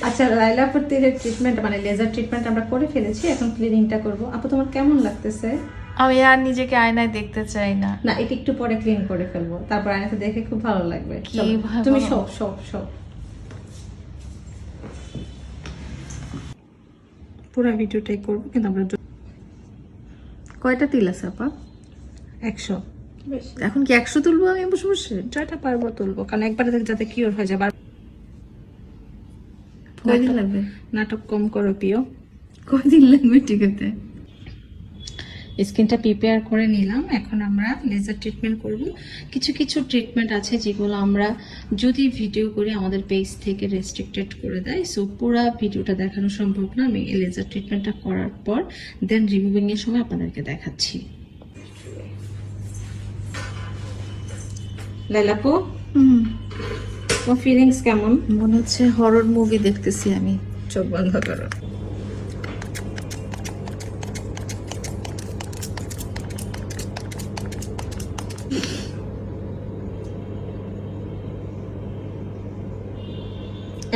আচ্ছা লাইলা আপুর তীরের ট্রিটমেন্ট মানে লেজার ট্রিটমেন্ট আমরা করে ফেলেছি, এখন ক্লিনিংটা করব। আপু তোমার কেমন লাগতেছে? আমি আর নিজেকে আয়নায় দেখতে চাই না। না, এটা একটু পরে ক্লিন করে ফেলবো, তারপর আয়নাতে দেখে খুব ভালো লাগবে। কি চলো, ভালো। তুমি সব সব সব পুরো ভিডিওটাই করবো, কিন্তু আমরা কয়টা তিল আছে আপা? 100 এখন কি 100 তুলবো আমি বসে বসে? যতটা পারবো তুলবো, কারণ একবারে যাতে কিওর হয়ে যায়। কয়দিন লাগবে? নাটক কম করো প্রিয়। কয়দিন লাগবে টিকাতে? স্কিনটা প্রিপেয়ার করে নিলাম, এখন আমরা লেজার ট্রিটমেন্ট করব। কিছু কিছু ট্রিটমেন্ট আছে যেগুলো আমরা যদি ভিডিও করি আমাদের পেজ থেকে রেস্ট্রিক্টেড করে দেয়, সো পুরো ভিডিওটা দেখানো সম্ভব না। আমি এই লেজার ট্রিটমেন্টটা করার পর দেন রিমুভিং এর সময় আপনাদেরকে দেখাচ্ছি। লাইলাপু, তোমার ফিলিংস কেমন? মনে হচ্ছে হরর মুভি দেখতেছি আমি। চোখ বন্ধ করো।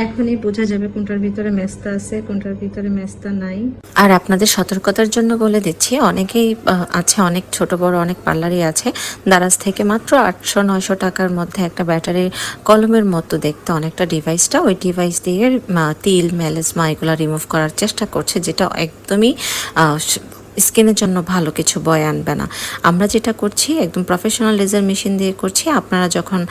এখনই বোঝা যাবে কোনটার ভিতরে মেস্তা আছে, কোনটার ভিতরে মেস্তা নাই। আর আপনাদের সতর্কতার জন্য বলে দিচ্ছি, অনেকেই আছে, অনেক ছোট বড় অনেক পার্লারই আছে, দারাজ থেকে মাত্র 800-900 টাকার মধ্যে একটা ব্যাটারি কলমের মতো দেখতে অনেকটা ডিভাইসটা, ওই ডিভাইস দিয়ে তিল মেলাজমা এগুলো রিমুভ করার চেষ্টা করছে, যেটা একদমই স্কিনের জন্য ভালো কিছু বয়ে আনবে না। আমরা যেটা করছি একদম প্রফেশনাল লেজার মেশিন দিয়ে করছি। আপনারা যখন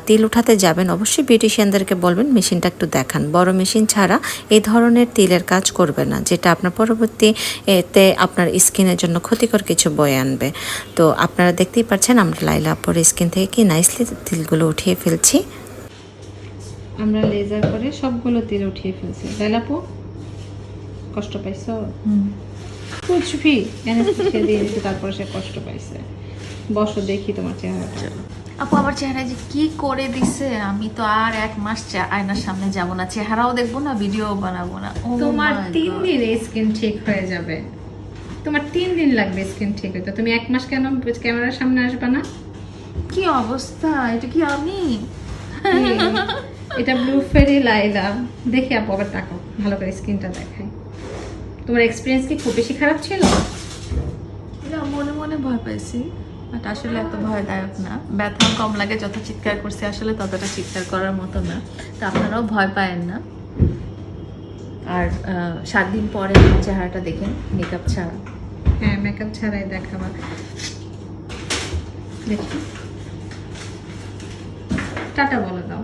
তিল উঠাতে যাবেন অবশ্যই বিউটিশিয়ানদেরকে বলবেন মেশিনটা একটু দেখান। বড় মেশিন ছাড়া এই ধরনের তিলের কাজ করবে না, যেটা আপনার পরবর্তী এতে আপনার স্কিনের জন্য ক্ষতিকর কিছু বয়ে আনবে। তো আপনারা দেখতেই পাচ্ছেন আমরা লাইলা আপুর স্কিন থেকে কি নাইসলি তিলগুলো উঠিয়ে ফেলছি। আমরা লেজার করে সবগুলো তিল উঠিয়ে ফেলছি। লাইলাপু, কষ্ট পাইছো? কুচবি অ্যানেস্থেসিয়া দিয়ে দিতে, তারপরে সে কষ্ট পাইছে। বসো, দেখি তোমার চেহারাটা। আপু আমার চেহারায় যে কি করে দিছে, আমি তো আর 1 মাস আয়নার সামনে যাব না, চেহারাও দেখবো না, ভিডিও বানাবো না। তোমার 3 দিনে স্কিন ঠিক হয়ে যাবে। তোমার 3 দিন লাগবে স্কিন ঠিক হতে, তুমি 1 মাস কেন ক্যামেরার সামনে আসবে না? কি অবস্থা, এটা কি আমি? এটা ব্লু ফেরি লাইলা। দেখি আপু, আবার তাকাও, ভালো করে স্কিনটা দেখাই। তোমার এক্সপিরিয়েন্স কি খুব বেশি খারাপ ছিল? না, মনে মনে ভয় পাইছি, বাট আসলে এত ভয়দায়ক না। ব্যথা কম লাগে, যত চিৎকার করছি আসলে ততটা চিৎকার করার মতো না। তো আপনারাও ভয় পায়েন না। আর 7 দিন পরে আমার চেহারাটা দেখেন মেকআপ ছাড়া। হ্যাঁ, মেকআপ ছাড়াই দেখাবা। দেখি, টাটা বলে দাও।